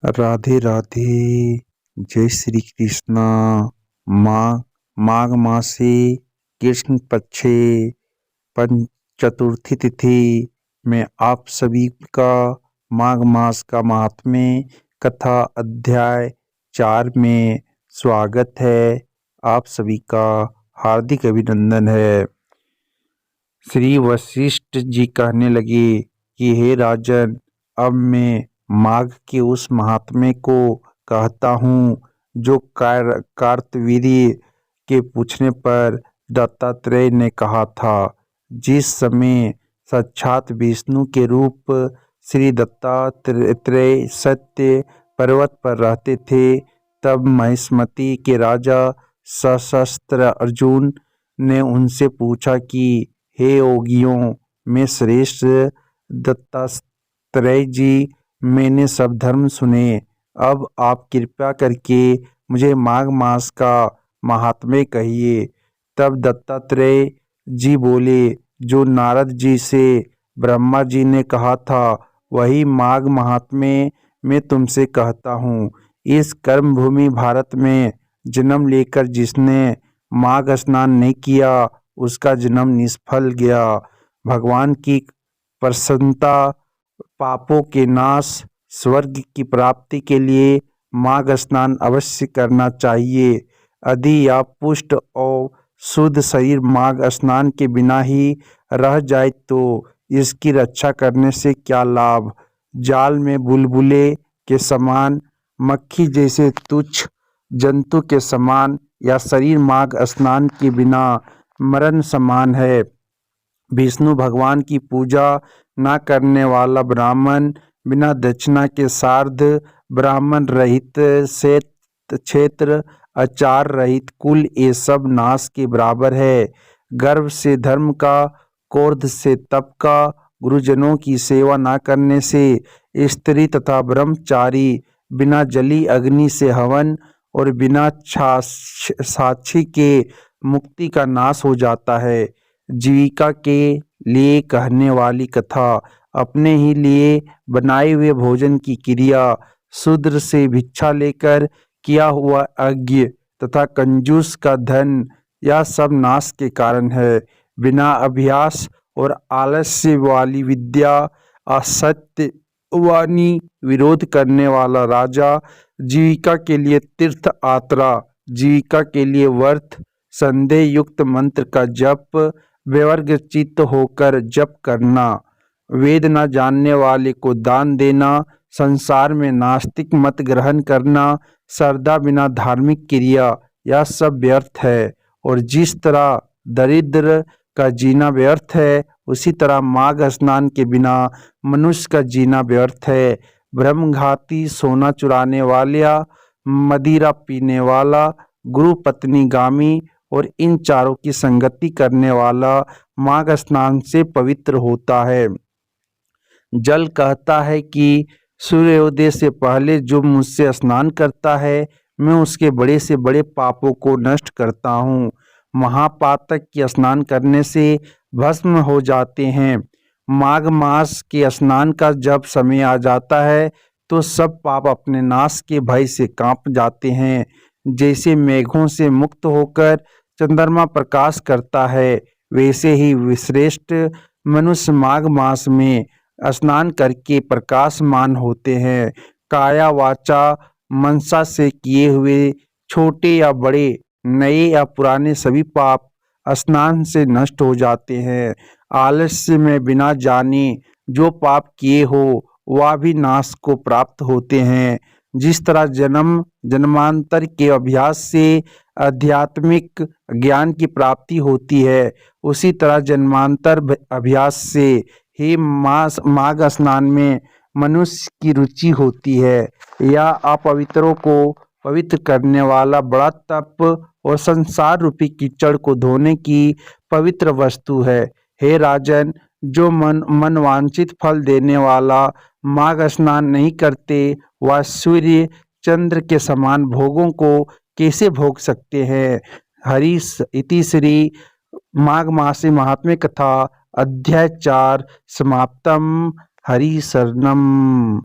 राधे राधे। जय श्री कृष्णा। माघ मासे कृष्ण पक्षे चतुर्थी तिथि में आप सभी का माघ मास का महात्म्य कथा अध्याय 4 में स्वागत है। आप सभी का हार्दिक अभिनंदन है। श्री वशिष्ठ जी कहने लगे कि हे राजन, अब मैं माघ के उस महात्म्य को कहता हूँ जो कार्तवीर्य के पूछने पर दत्तात्रेय ने कहा था। जिस समय साक्षात विष्णु के रूप श्री दत्तात्रेय सत्य पर्वत पर रहते थे, तब महिष्मति के राजा सशस्त्र अर्जुन ने उनसे पूछा कि हे योगियों में श्रेष्ठ दत्तात्रेय जी, मैंने सब धर्म सुने, अब आप कृपया करके मुझे माघ मास का महात्म्य कहिए। तब दत्तात्रेय जी बोले, जो नारद जी से ब्रह्मा जी ने कहा था वही माघ महात्म्य मैं तुमसे कहता हूँ। इस कर्मभूमि भारत में जन्म लेकर जिसने माघ स्नान नहीं किया उसका जन्म निष्फल गया। भगवान की प्रसन्नता, पापों के नाश, स्वर्ग की प्राप्ति के लिए माघ स्नान अवश्य करना चाहिए। यदि आप पुष्ट और शुद्ध शरीर माघ स्नान के बिना ही रह जाए तो इसकी रक्षा करने से क्या लाभ। जाल में बुलबुले के समान, मक्खी जैसे तुच्छ जंतु के समान या शरीर माघ स्नान के बिना मरण समान है। विष्णु भगवान की पूजा न करने वाला ब्राह्मण, बिना दक्षिणा के सार्ध ब्राह्मण रहित क्षेत्र, आचार रहित कुल, ये सब नाश के बराबर है। गर्व से धर्म का, क्रोध से तप का, गुरुजनों की सेवा न करने से स्त्री तथा ब्रह्मचारी, बिना जली अग्नि से हवन और बिना साक्षी के मुक्ति का नाश हो जाता है। जीविका के लिए कहने वाली कथा, अपने ही लिए बनाए हुए भोजन की क्रिया, शूद्र से भिक्षा लेकर किया हुआ यज्ञ तथा कंजूस का धन, यह सब नाश के कारण है। बिना अभ्यास और आलस्य वाली विद्या, असत्य वाणी, विरोध करने वाला राजा, जीविका के लिए तीर्थ यात्रा, जीविका के लिए व्रत, संदेह युक्त मंत्र का जप, विवर्ग चित्त होकर जप करना, वेद न जानने वाले को दान देना, संसार में नास्तिक मत ग्रहण करना, श्रद्धा बिना धार्मिक क्रिया, यह सब व्यर्थ है। और जिस तरह दरिद्र का जीना व्यर्थ है, उसी तरह माघ स्नान के बिना मनुष्य का जीना व्यर्थ है। ब्रह्मघाती, सोना चुराने वाला, मदिरा पीने वाला, गुरु पत्नी गामी और इन चारों की संगति करने वाला माघ स्नान से पवित्र होता है। जल कहता है कि सूर्योदय से पहले जो मुझसे स्नान करता है, मैं उसके बड़े से बड़े पापों को नष्ट करता हूँ। महापातक के स्नान करने से भस्म हो जाते हैं। माघ मास के स्नान का जब समय आ जाता है तो सब पाप अपने नाश के भय से कांप जाते हैं। जैसे मेघों से मुक्त होकर चंद्रमा प्रकाश करता है, वैसे ही श्रेष्ठ मनुष्य माघ मास में स्नान करके प्रकाशमान होते हैं। काया वाचा मनसा से किए हुए छोटे या बड़े, नए या पुराने सभी पाप स्नान से नष्ट हो जाते हैं। आलस्य में बिना जाने जो पाप किए हो वह भी नाश को प्राप्त होते हैं। जिस तरह जन्म जन्मांतर के अभ्यास से आध्यात्मिक ज्ञान की प्राप्ति होती है, उसी तरह जन्मांतर अभ्यास से ही माघ स्नान में मनुष्य की रुचि होती है। यह अपवित्रों को पवित्र करने वाला बड़ा तप और संसार रूपी कीचड़ को धोने की पवित्र वस्तु है। हे राजन, जो मन वांछित फल देने वाला माघ स्नान नहीं करते, वह सूर्य चंद्र के समान भोगों को कैसे भोग सकते हैं। हरि इति श्री माघ मासे महात्म्य कथा अध्याय 4 समाप्तम। हरि शरणम।